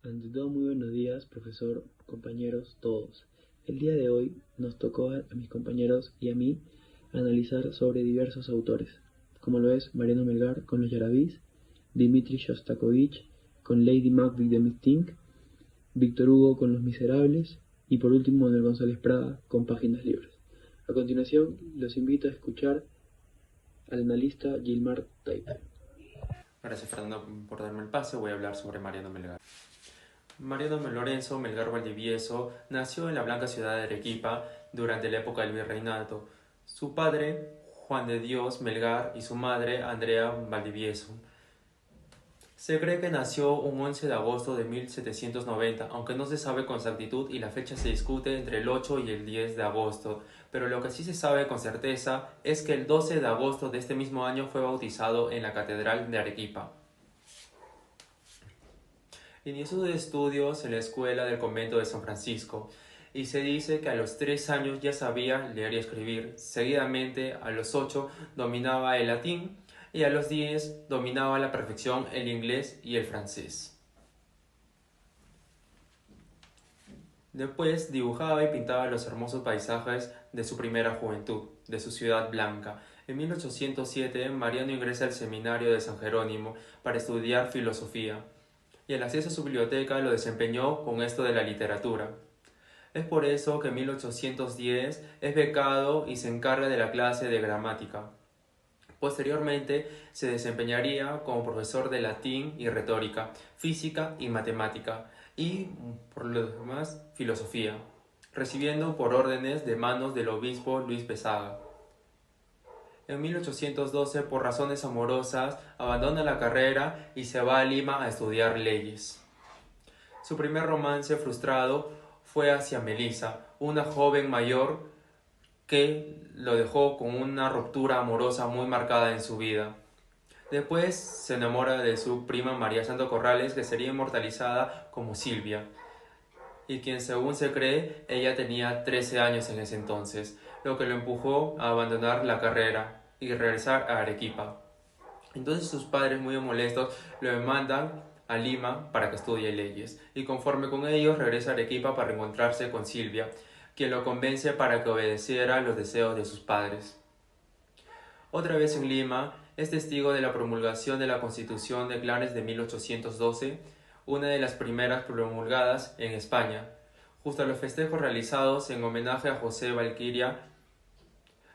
Ante todo, muy buenos días, profesor, compañeros, todos. El día de hoy nos tocó a mis compañeros y a mí analizar sobre diversos autores, como lo es Mariano Melgar con los Yarabís, Dmitri Shostakovich con Lady Macbeth de Mistink, Víctor Hugo con Los Miserables y por último Manuel González Prada con Páginas Libres. A continuación, los invito a escuchar al analista Gilmar Taipe. Gracias, Fernando, por darme el pase. Voy a hablar sobre Mariano Melgar. Mariano Lorenzo Melgar Valdivieso nació en la blanca ciudad de Arequipa durante la época del virreinato. Su padre, Juan de Dios Melgar, y su madre, Andrea Valdivieso. Se cree que nació un 11 de agosto de 1790, aunque no se sabe con exactitud y la fecha se discute entre el 8 y el 10 de agosto, pero lo que sí se sabe con certeza es que el 12 de agosto de este mismo año fue bautizado en la Catedral de Arequipa. Inició sus estudios en la escuela del convento de San Francisco y se dice que a los 3 años ya sabía leer y escribir. Seguidamente, a los 8 dominaba el latín y a los 10 dominaba a la perfección el inglés y el francés. Después dibujaba y pintaba los hermosos paisajes de su primera juventud, de su ciudad blanca. En 1807, Mariano ingresa al seminario de San Jerónimo para estudiar filosofía, y el acceso a su biblioteca lo desempeñó con esto de la literatura. Es por eso que en 1810 es becado y se encarga de la clase de gramática. Posteriormente se desempeñaría como profesor de latín y retórica, física y matemática, y por lo demás filosofía, recibiendo por órdenes de manos del obispo Luis Pesaga. En 1812, por razones amorosas, abandona la carrera y se va a Lima a estudiar leyes. Su primer romance frustrado fue hacia Melissa, una joven mayor que lo dejó con una ruptura amorosa muy marcada en su vida. Después se enamora de su prima María Santo Corrales, que sería inmortalizada como Silvia, y quien según se cree, ella tenía 13 años en ese entonces, lo que lo empujó a abandonar la carrera y regresar a Arequipa. Entonces sus padres, muy molestos, lo demandan a Lima para que estudie leyes, y conforme con ellos regresa a Arequipa para reencontrarse con Silvia, quien lo convence para que obedeciera los deseos de sus padres. Otra vez en Lima, es testigo de la promulgación de la Constitución de Clares de 1812, una de las primeras promulgadas en España, justo a los festejos realizados en homenaje a José Valquiria,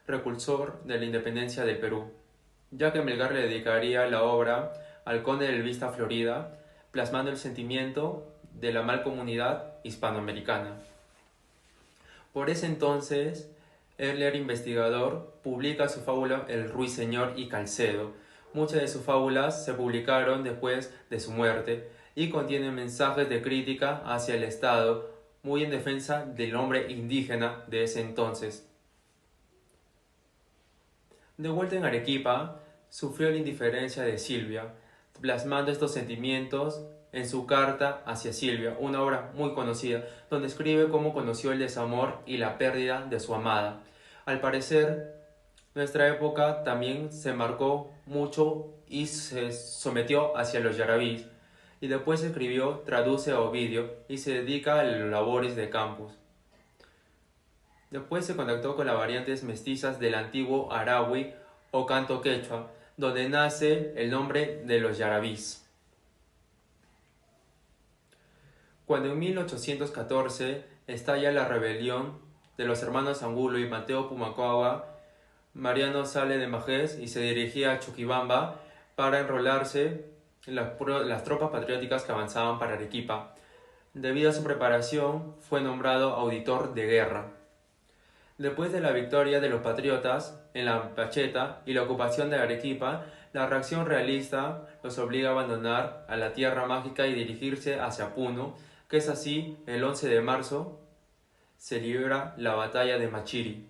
precursor de la independencia del Perú, ya que Melgar le dedicaría la obra al conde del Vista Florida, plasmando el sentimiento de la mancomunidad hispanoamericana. Por ese entonces, él era investigador, publica su fábula El Ruiseñor y Calcedo. Muchas de sus fábulas se publicaron después de su muerte y contienen mensajes de crítica hacia el Estado, muy en defensa del hombre indígena de ese entonces. De vuelta en Arequipa, sufrió la indiferencia de Silvia, plasmando estos sentimientos en su carta hacia Silvia, una obra muy conocida, donde escribe cómo conoció el desamor y la pérdida de su amada. Al parecer, nuestra época también se marcó mucho y se sometió hacia los yarabís, y después escribió, traduce a Ovidio y se dedica a las labores de campus. Después se contactó con las variantes mestizas del antiguo arahui o canto quechua, donde nace el nombre de los yarabís. Cuando en 1814 estalla la rebelión de los hermanos Angulo y Mateo Pumacahua, Mariano sale de Majés y se dirigía a Chuquibamba para enrolarse en las tropas patrióticas que avanzaban para Arequipa. Debido a su preparación, fue nombrado auditor de guerra. Después de la victoria de los patriotas en la Pacheta y la ocupación de Arequipa, la reacción realista los obliga a abandonar a la Tierra Mágica y dirigirse hacia Puno, que es así, el 11 de marzo, se libra la batalla de Machiri,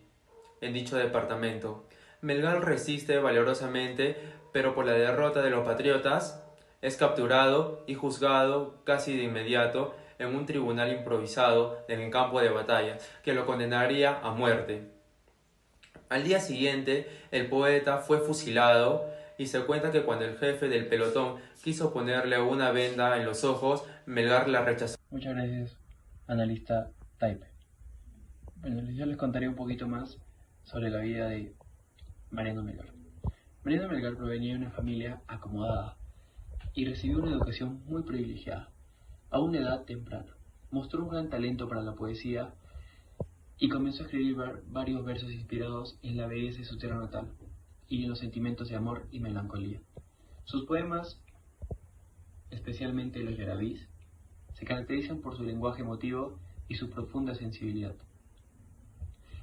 en dicho departamento. Melgar resiste valorosamente, pero por la derrota de los patriotas, es capturado y juzgado casi de inmediato en un tribunal improvisado en el campo de batalla, que lo condenaría a muerte. Al día siguiente, el poeta fue fusilado y se cuenta que cuando el jefe del pelotón quiso ponerle una venda en los ojos, Melgar la rechazó. Muchas gracias, analista Taipe. Bueno, yo les contaré un poquito más sobre la vida de Mariano Melgar. Mariano Melgar provenía de una familia acomodada y recibió una educación muy privilegiada. A una edad temprana, mostró un gran talento para la poesía y comenzó a escribir varios versos inspirados en la belleza de su tierra natal y en los sentimientos de amor y melancolía. Sus poemas, especialmente los yarabís, se caracterizan por su lenguaje emotivo y su profunda sensibilidad.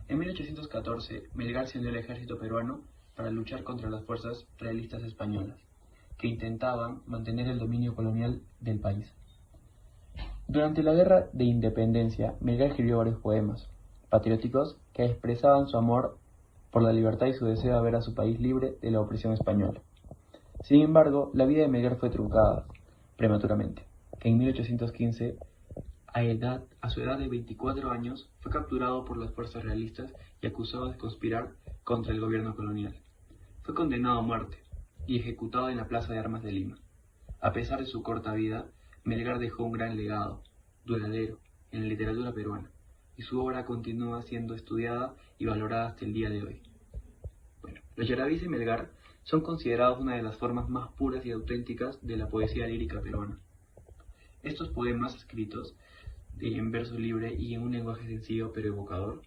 En 1814, Melgar se unió al ejército peruano para luchar contra las fuerzas realistas españolas, que intentaban mantener el dominio colonial del país. Durante la Guerra de Independencia, Melgar escribió varios poemas patrióticos que expresaban su amor por la libertad y su deseo de ver a su país libre de la opresión española. Sin embargo, la vida de Melgar fue truncada prematuramente, que en 1815, a su edad de 24 años, fue capturado por las fuerzas realistas y acusado de conspirar contra el gobierno colonial. Fue condenado a muerte y ejecutado en la Plaza de Armas de Lima. A pesar de su corta vida, Melgar dejó un gran legado, duradero, en la literatura peruana, y su obra continúa siendo estudiada y valorada hasta el día de hoy. Bueno, los yarabís de Melgar son considerados una de las formas más puras y auténticas de la poesía lírica peruana. Estos poemas escritos en verso libre y en un lenguaje sencillo pero evocador,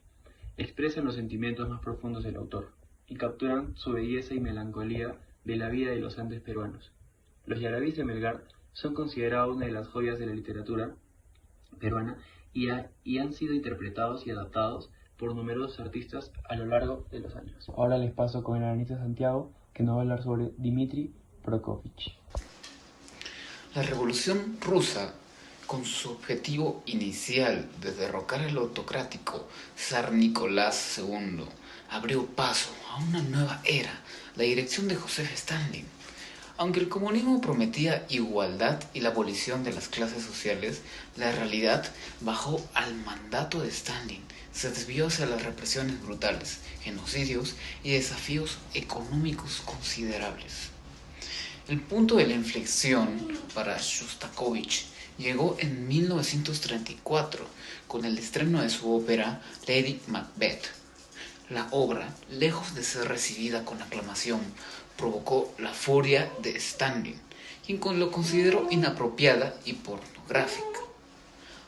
expresan los sentimientos más profundos del autor y capturan su belleza y melancolía de la vida de los Andes peruanos. Los yarabís de Melgar son considerados una de las joyas de la literatura peruana y han sido interpretados y adaptados por numerosos artistas a lo largo de los años. Ahora les paso con el analista Santiago, que nos va a hablar sobre Dmitri Prokofiev. La Revolución Rusa, con su objetivo inicial de derrocar al autocrático zar Nicolás II, abrió paso a una nueva era, la dirección de Joseph Stalin. Aunque el comunismo prometía igualdad y la abolición de las clases sociales, la realidad bajó al mandato de Stalin, se desvió hacia las represiones brutales, genocidios y desafíos económicos considerables. El punto de la inflexión para Shostakovich llegó en 1934 con el estreno de su ópera Lady Macbeth. La obra, lejos de ser recibida con aclamación, provocó la furia de Stalin, quien lo consideró inapropiada y pornográfica.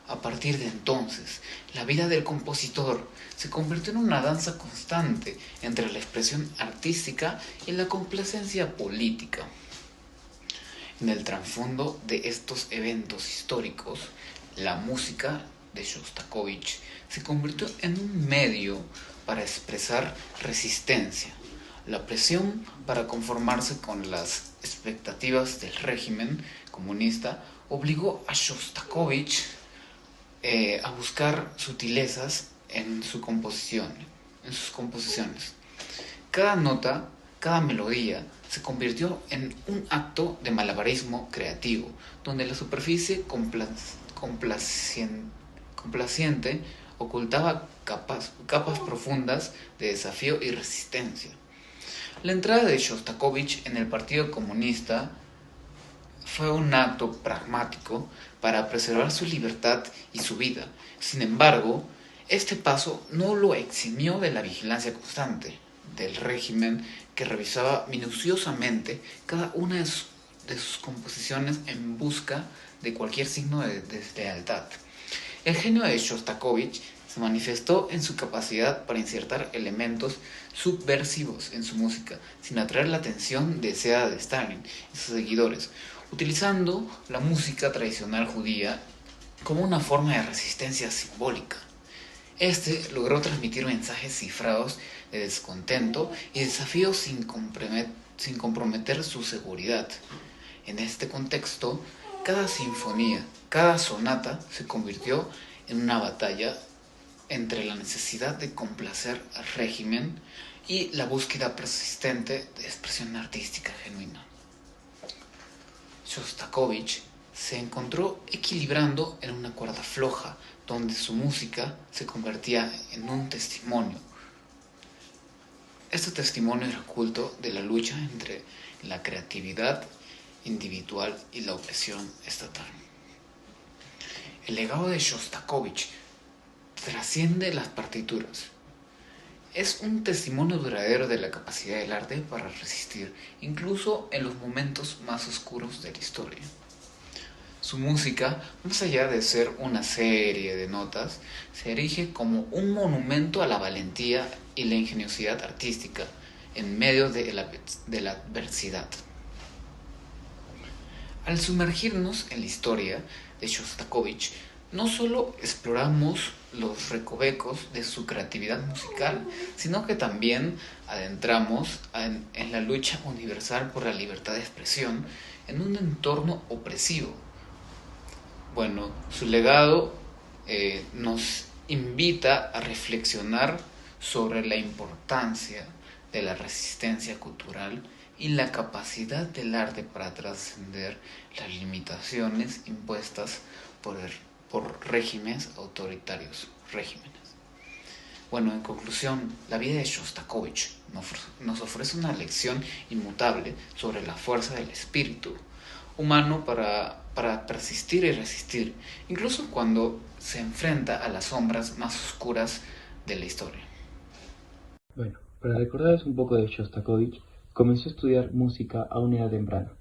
A partir de entonces, la vida del compositor se convirtió en una danza constante entre la expresión artística y la complacencia política. En el trasfondo de estos eventos históricos, la música de Shostakovich se convirtió en un medio para expresar resistencia. La presión para conformarse con las expectativas del régimen comunista obligó a Shostakovich a buscar sutilezas en sus composiciones. Cada nota, cada melodía se convirtió en un acto de malabarismo creativo, donde la superficie complaciente ocultaba capas profundas de desafío y resistencia. La entrada de Shostakovich en el Partido Comunista fue un acto pragmático para preservar su libertad y su vida. Sin embargo, este paso no lo eximió de la vigilancia constante del régimen, que revisaba minuciosamente cada una de sus composiciones en busca de cualquier signo de deslealtad. El genio de Shostakovich se manifestó en su capacidad para insertar elementos subversivos en su música, sin atraer la atención deseada de Stalin y sus seguidores, utilizando la música tradicional judía como una forma de resistencia simbólica. Este logró transmitir mensajes cifrados de descontento y desafíos sin comprometer su seguridad. En este contexto, cada sinfonía, cada sonata se convirtió en una batalla entre la necesidad de complacer al régimen y la búsqueda persistente de expresión artística genuina. Shostakovich se encontró equilibrando en una cuerda floja, donde su música se convertía en un testimonio. Este testimonio era culto de la lucha entre la creatividad individual y la opresión estatal. El legado de Shostakovich trasciende las partituras. Es un testimonio duradero de la capacidad del arte para resistir, incluso en los momentos más oscuros de la historia. Su música, más allá de ser una serie de notas, se erige como un monumento a la valentía y la ingeniosidad artística en medio de la adversidad. Al sumergirnos en la historia de Shostakovich, no solo exploramos los recovecos de su creatividad musical, sino que también adentramos en la lucha universal por la libertad de expresión en un entorno opresivo. Bueno, su legado nos invita a reflexionar sobre la importancia de la resistencia cultural y la capacidad del arte para trascender las limitaciones impuestas por regímenes autoritarios. Bueno, en conclusión, la vida de Shostakovich nos ofrece una lección inmutable sobre la fuerza del espíritu humano para persistir y resistir, incluso cuando se enfrenta a las sombras más oscuras de la historia. Bueno, para recordarles un poco de Shostakovich, comenzó a estudiar música a una edad temprana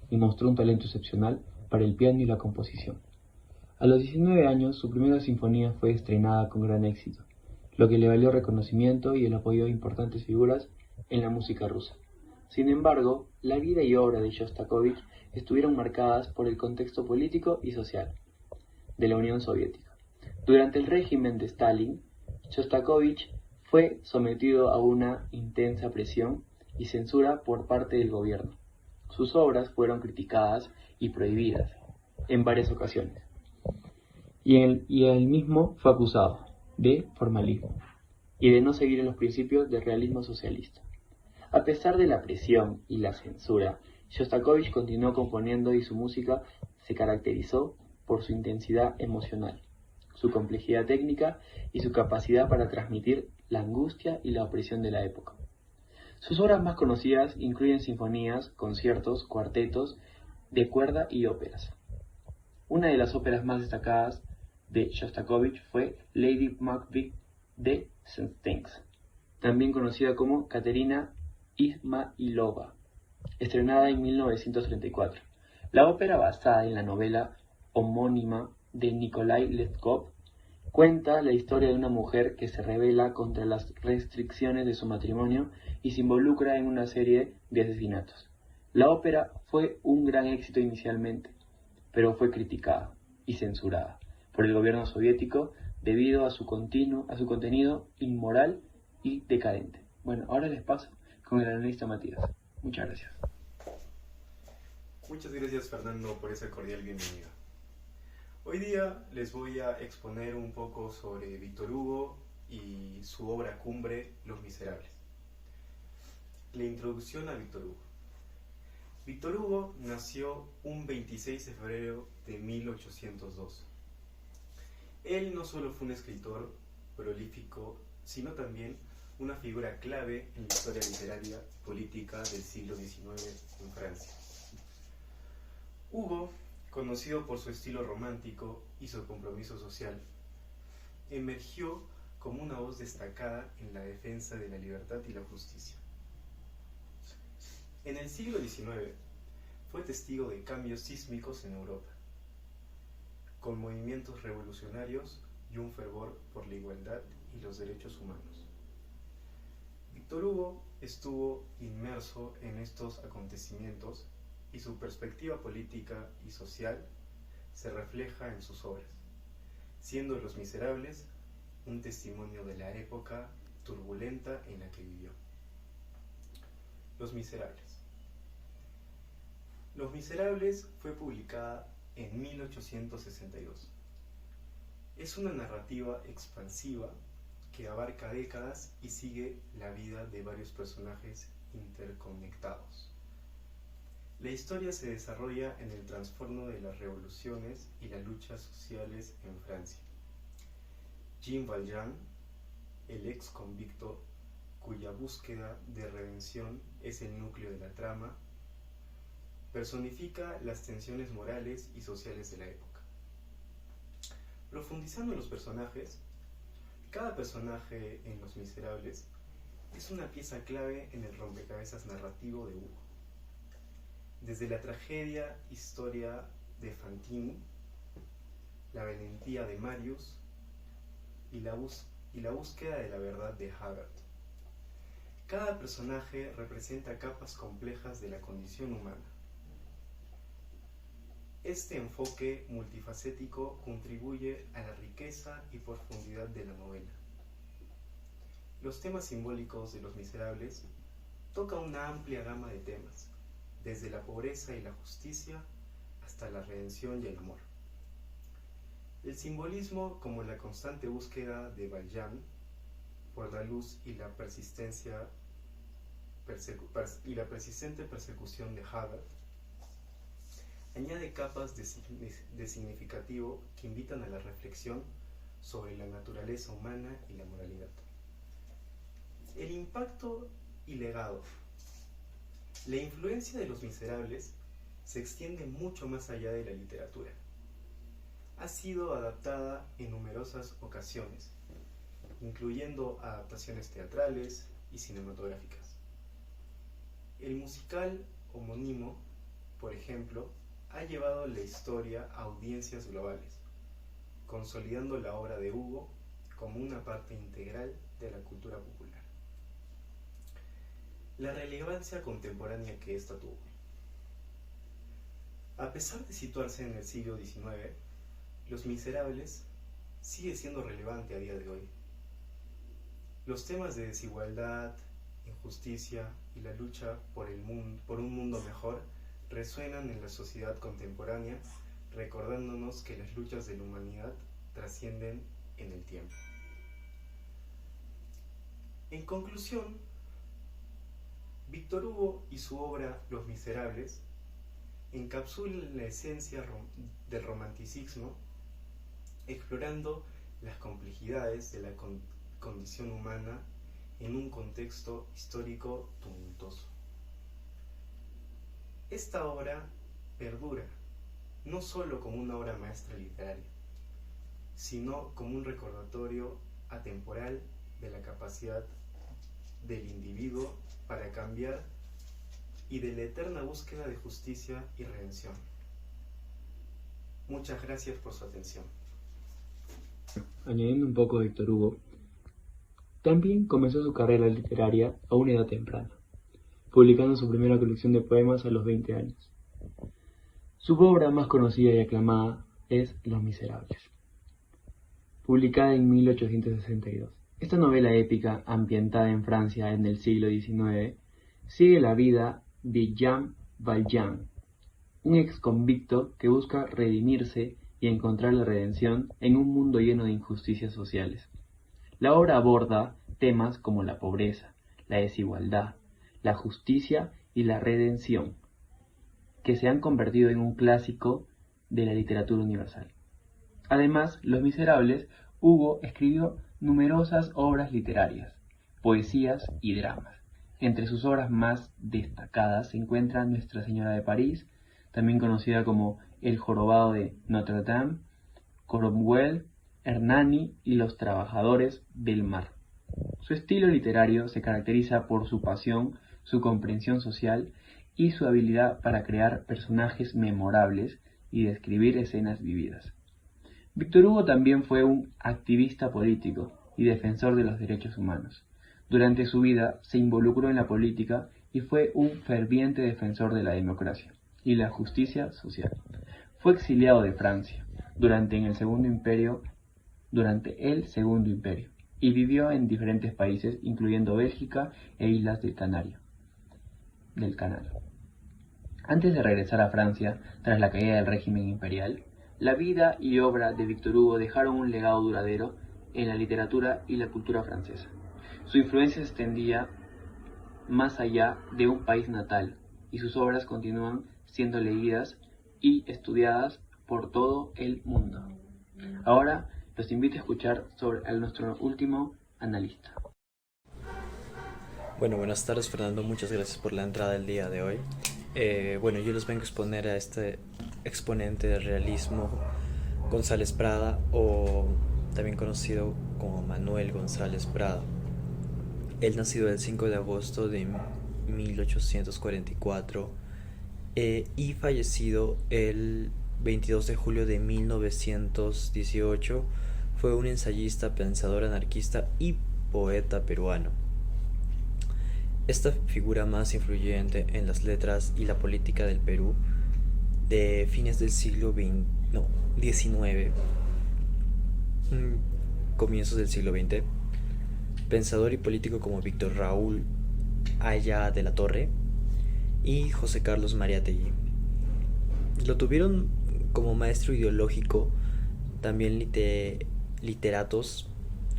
y mostró un talento excepcional para el piano y la composición. A los 19 años, su primera sinfonía fue estrenada con gran éxito, lo que le valió reconocimiento y el apoyo de importantes figuras en la música rusa. Sin embargo, la vida y obra de Shostakovich estuvieron marcadas por el contexto político y social de la Unión Soviética. Durante el régimen de Stalin, Shostakovich fue sometido a una intensa presión y censura por parte del gobierno. Sus obras fueron criticadas y prohibidas en varias ocasiones, y él mismo fue acusado de formalismo y de no seguir los principios del realismo socialista. A pesar de la presión y la censura, Shostakovich continuó componiendo y su música se caracterizó por su intensidad emocional, su complejidad técnica y su capacidad para transmitir la angustia y la opresión de la época. Sus obras más conocidas incluyen sinfonías, conciertos, cuartetos de cuerda y óperas. Una de las óperas más destacadas de Shostakovich fue Lady Macbeth de Saint-Saëns, también conocida como Katerina Ismailova, estrenada en 1934. La ópera, basada en la novela homónima de Nikolai Letkov, cuenta la historia de una mujer que se rebela contra las restricciones de su matrimonio y se involucra en una serie de asesinatos. La ópera fue un gran éxito inicialmente, pero fue criticada y censurada por el gobierno soviético debido a su contenido inmoral y decadente. Bueno, ahora les paso con el analista Matías. Muchas gracias. Muchas gracias, Fernando, por esa cordial bienvenida. Hoy día les voy a exponer un poco sobre Víctor Hugo y su obra cumbre, Los Miserables. La introducción a Víctor Hugo. Víctor Hugo nació un 26 de febrero de 1802. Él no solo fue un escritor prolífico, sino también una figura clave en la historia literaria y política del siglo XIX en Francia. Hugo, conocido por su estilo romántico y su compromiso social, emergió como una voz destacada en la defensa de la libertad y la justicia. En el siglo XIX fue testigo de cambios sísmicos en Europa, con movimientos revolucionarios y un fervor por la igualdad y los derechos humanos. Víctor Hugo estuvo inmerso en estos acontecimientos y su perspectiva política y social se refleja en sus obras, siendo Los Miserables un testimonio de la época turbulenta en la que vivió. Los Miserables. Los Miserables fue publicada en 1862. Es una narrativa expansiva que abarca décadas y sigue la vida de varios personajes interconectados. La historia se desarrolla en el trasfondo de las revoluciones y las luchas sociales en Francia. Jean Valjean, el ex convicto cuya búsqueda de redención es el núcleo de la trama, personifica las tensiones morales y sociales de la época. Profundizando en los personajes, cada personaje en Los Miserables es una pieza clave en el rompecabezas narrativo de Hugo. Desde la tragedia historia de Fantini, la valentía de Marius y la búsqueda de la verdad de Haggard. Cada personaje representa capas complejas de la condición humana. Este enfoque multifacético contribuye a la riqueza y profundidad de la novela. Los temas simbólicos de Los Miserables tocan una amplia gama de temas, desde la pobreza y la justicia hasta la redención y el amor. El simbolismo, como la constante búsqueda de Valjean por la luz y la persistente persecución de Haggard, añade capas de significativo que invitan a la reflexión sobre la naturaleza humana y la moralidad. El impacto y legado. La influencia de Los Miserables se extiende mucho más allá de la literatura. Ha sido adaptada en numerosas ocasiones, incluyendo adaptaciones teatrales y cinematográficas. El musical homónimo, por ejemplo, ha llevado la historia a audiencias globales, consolidando la obra de Hugo como una parte integral de la cultura popular. La relevancia contemporánea que ésta tuvo. A pesar de situarse en el siglo XIX, Los Miserables sigue siendo relevante a día de hoy. Los temas de desigualdad, injusticia y la lucha por un mundo mejor resuenan en la sociedad contemporánea, recordándonos que las luchas de la humanidad trascienden en el tiempo. En conclusión, Víctor Hugo y su obra Los Miserables encapsulan la esencia del romanticismo, explorando las complejidades de la condición humana en un contexto histórico tumultuoso. Esta obra perdura no solo como una obra maestra literaria, sino como un recordatorio atemporal de la capacidad del individuo para cambiar y de la eterna búsqueda de justicia y redención. Muchas gracias por su atención. Añadiendo un poco a Víctor Hugo, también comenzó su carrera literaria a una edad temprana, publicando su primera colección de poemas a los 20 años. Su obra más conocida y aclamada es Los Miserables, publicada en 1862. Esta novela épica, ambientada en Francia en el siglo XIX, sigue la vida de Jean Valjean, un ex convicto que busca redimirse y encontrar la redención en un mundo lleno de injusticias sociales. La obra aborda temas como la pobreza, la desigualdad, la justicia y la redención, que se han convertido en un clásico de la literatura universal. Además, Los Miserables, Hugo escribió numerosas obras literarias, poesías y dramas. Entre sus obras más destacadas se encuentra Nuestra Señora de París, también conocida como El Jorobado de Notre Dame, Cromwell, Hernani y Los Trabajadores del Mar. Su estilo literario se caracteriza por su pasión, su comprensión social y su habilidad para crear personajes memorables y describir escenas vividas. Víctor Hugo también fue un activista político y defensor de los derechos humanos. Durante su vida se involucró en la política y fue un ferviente defensor de la democracia y la justicia social. Fue exiliado de Francia durante el Segundo Imperio y vivió en diferentes países, incluyendo Bélgica e Islas del Canal. Antes de regresar a Francia, tras la caída del régimen imperial, la vida y obra de Víctor Hugo dejaron un legado duradero en la literatura y la cultura francesa. Su influencia se extendía más allá de un país natal, y sus obras continúan siendo leídas y estudiadas por todo el mundo. Ahora los invito a escuchar a nuestro último analista. Bueno, buenas tardes, Fernando, muchas gracias por la entrada del día de hoy. Yo les vengo a exponer a este exponente del realismo González Prada, o también conocido como Manuel González Prada. Él nació el 5 de agosto de 1844 y fallecido el 22 de julio de 1918. Fue un ensayista, pensador anarquista y poeta peruano. Esta figura más influyente en las letras y la política del Perú de fines del siglo XIX, comienzos del siglo XX, pensador y político como Víctor Raúl Haya de la Torre y José Carlos Mariátegui. Lo tuvieron como maestro ideológico también literatos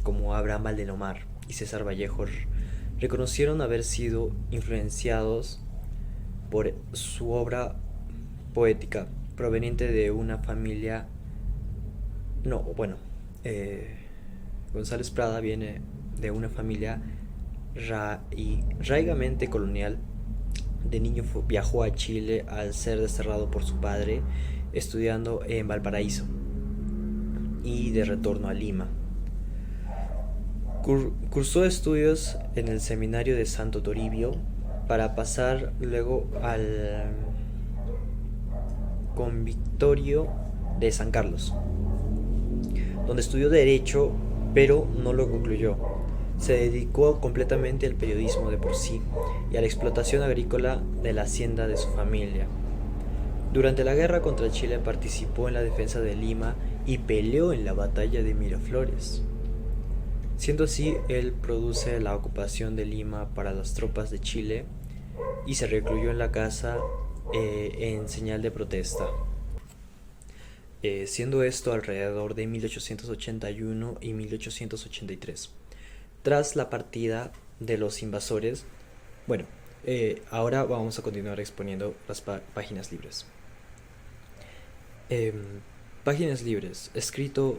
como Abraham Valdelomar y César Vallejo. Reconocieron haber sido influenciados por su obra poética proveniente de una familia. González Prada viene de una familia raigamente colonial. De niño viajó a Chile al ser desterrado por su padre, estudiando en Valparaíso y de retorno a Lima. Cursó estudios en el seminario de Santo Toribio para pasar luego al convictorio de San Carlos, donde estudió Derecho, pero no lo concluyó. Se dedicó completamente al periodismo de por sí y a la explotación agrícola de la hacienda de su familia. Durante la guerra contra Chile participó en la defensa de Lima y peleó en la batalla de Miraflores. Siendo así, él produce la ocupación de Lima para las tropas de Chile y se recluyó en la casa en señal de protesta. Siendo esto alrededor de 1881 y 1883. Tras la partida de los invasores, ahora vamos a continuar exponiendo las páginas libres. Páginas libres, escrito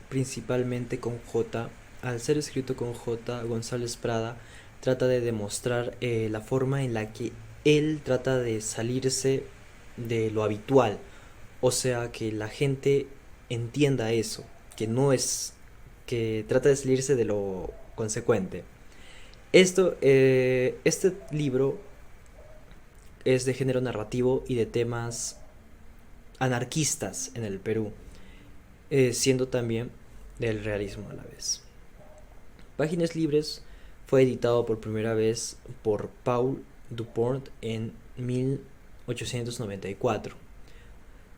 principalmente con J. Al ser escrito con J, González Prada trata de demostrar la forma en la que él trata de salirse de lo habitual, o sea, que la gente entienda eso, que trata de salirse de lo consecuente. Este libro es de género narrativo y de temas anarquistas en el Perú, siendo también del realismo a la vez. Páginas libres fue editado por primera vez por Paul Dupont en 1894,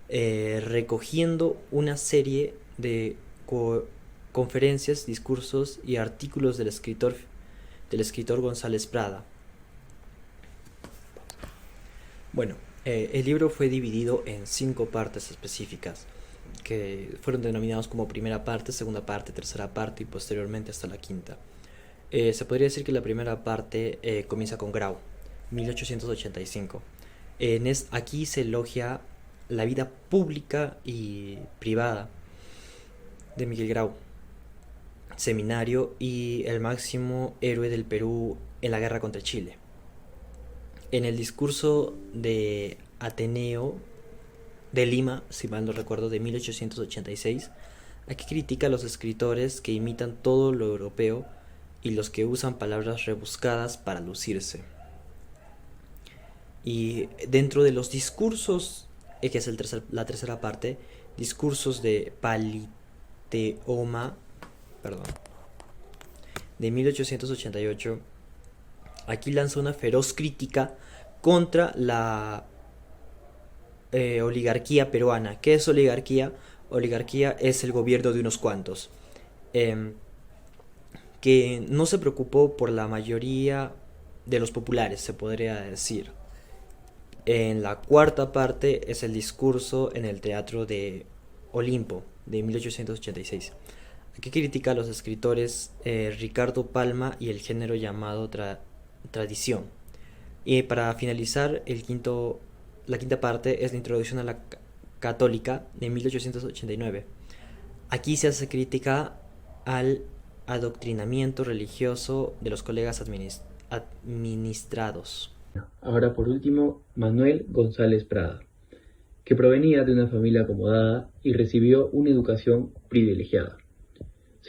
recogiendo una serie de conferencias, discursos y artículos del escritor González Prada. El libro fue dividido en 5 partes específicas, que fueron denominados como primera parte, segunda parte, tercera parte y posteriormente hasta la quinta. Se podría decir que la primera parte comienza con Grau, 1885. Aquí se elogia la vida pública y privada de Miguel Grau, seminario y el máximo héroe del Perú en la guerra contra Chile. En el discurso de Ateneo de Lima, si mal no recuerdo, de 1886, aquí critica a los escritores que imitan todo lo europeo y los que usan palabras rebuscadas para lucirse. Y dentro de los discursos, que es la tercera parte, discursos de Paliteoma, de 1888, aquí lanza una feroz crítica contra la oligarquía peruana. ¿Qué es oligarquía? Oligarquía es el gobierno de unos cuantos, que no se preocupó por la mayoría de los populares, se podría decir. En la cuarta parte es el discurso en el Teatro de Olimpo de 1886. Aquí critica a los escritores Ricardo Palma y el género llamado tradición. Y para finalizar, la quinta parte es la introducción a la católica de 1889. Aquí se hace crítica al adoctrinamiento religioso de los colegas administrados. Ahora por último, Manuel González Prada. que provenía de una familia acomodada y recibió una educación privilegiada.